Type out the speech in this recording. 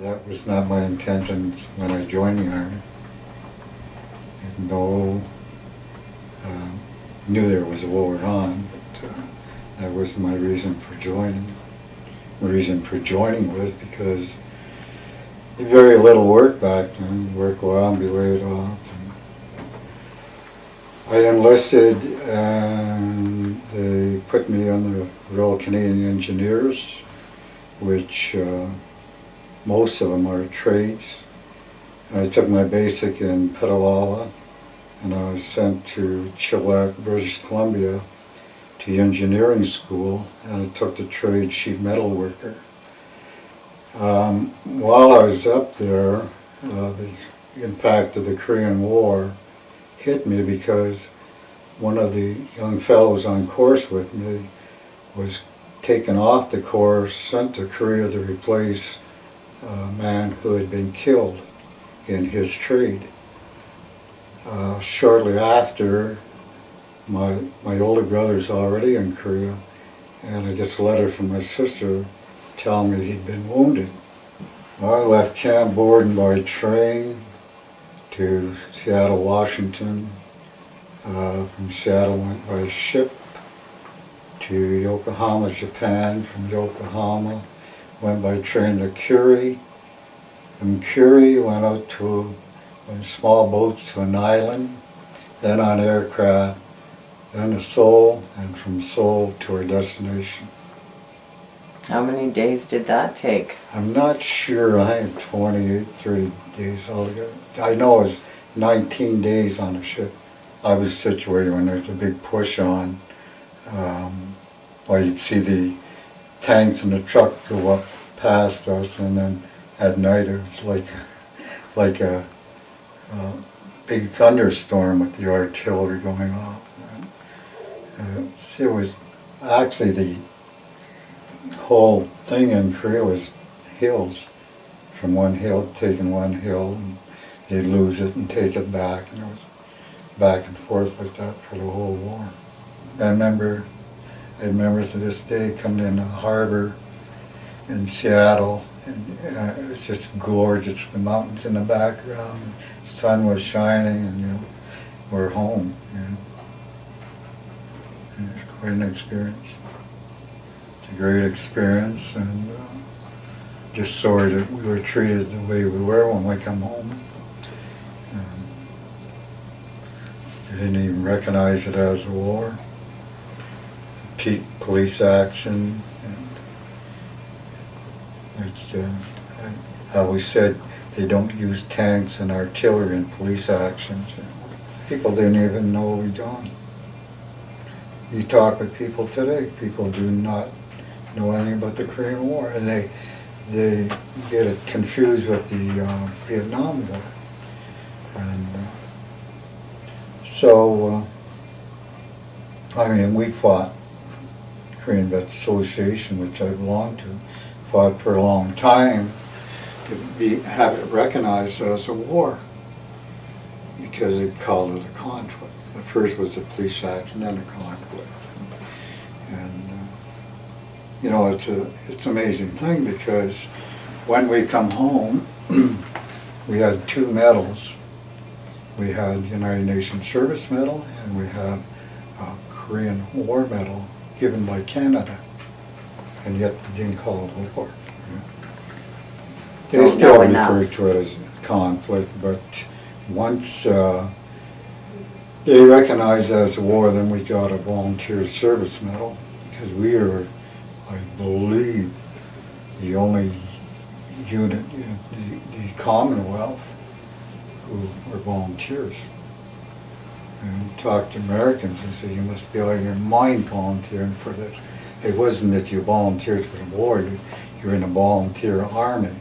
That was not my intention when I joined the Army. No, knew there was a war on, but that wasn't my reason for joining. The reason for joining was because very little work back then. You work a while and be laid off. I enlisted and they put me on the Royal Canadian Engineers, which most of them are trades. And I took my basic in Petawawa and I was sent to Chilliwack, British Columbia to engineering school, and I took the trade sheet metal worker. While I was up there, the impact of the Korean War hit me because one of the young fellows on course with me was taken off the course, sent to Korea to replace a man who had been killed in his trade. Shortly after, my older brother's already in Korea, and I get a letter from my sister telling me he'd been wounded. Well, I left camp boarding by train to Seattle, Washington. From Seattle went by ship to Yokohama, Japan. From Yokohama went by train to Curie. From Curie went out to in small boats to an island, then on aircraft, then to Seoul, and from Seoul to our destination. How many days did that take? I'm not sure. I had 28, 30 days altogether. I know it was 19 days on the ship. I was situated when there's a big push on. Well, you'd see the tanks and the truck go up past us, and then at night it was like a big thunderstorm with the artillery going off. It was actually the whole thing in Korea was hills. From one hill, taking one hill, and they'd lose it and take it back, and it was back and forth like that for the whole war. I remember to this day coming in the harbor in Seattle, and it was just gorgeous. The mountains in the background, the sun was shining, and we're home. And it was quite an experience. It's a great experience, and just sorry that we were treated the way we were when we come home. They didn't even recognize it as a war. Police action, and how we said they don't use tanks and artillery in police actions. People didn't even know we'd done. You talk with people today, people do not know anything about the Korean War, and they get it confused with the Vietnam War. And so, I mean, we fought, Korean Vets Association, which I belong to, fought for a long time to have it recognized as a war, because it called it a conflict. At first was a police action, then a conflict. And it's an amazing thing, because when we come home, we had two medals. We had United Nations Service Medal, and we had a Korean War Medal given by Canada, and yet they didn't call it a war. They still refer to it as a conflict, but once they recognized it as a war, then we got a Volunteer Service Medal, because we are, I believe, the only unit in the Commonwealth who were volunteers. And talk to Americans and say, you must be out of your mind volunteering for this. It wasn't that you volunteered for the war, you're in a volunteer army.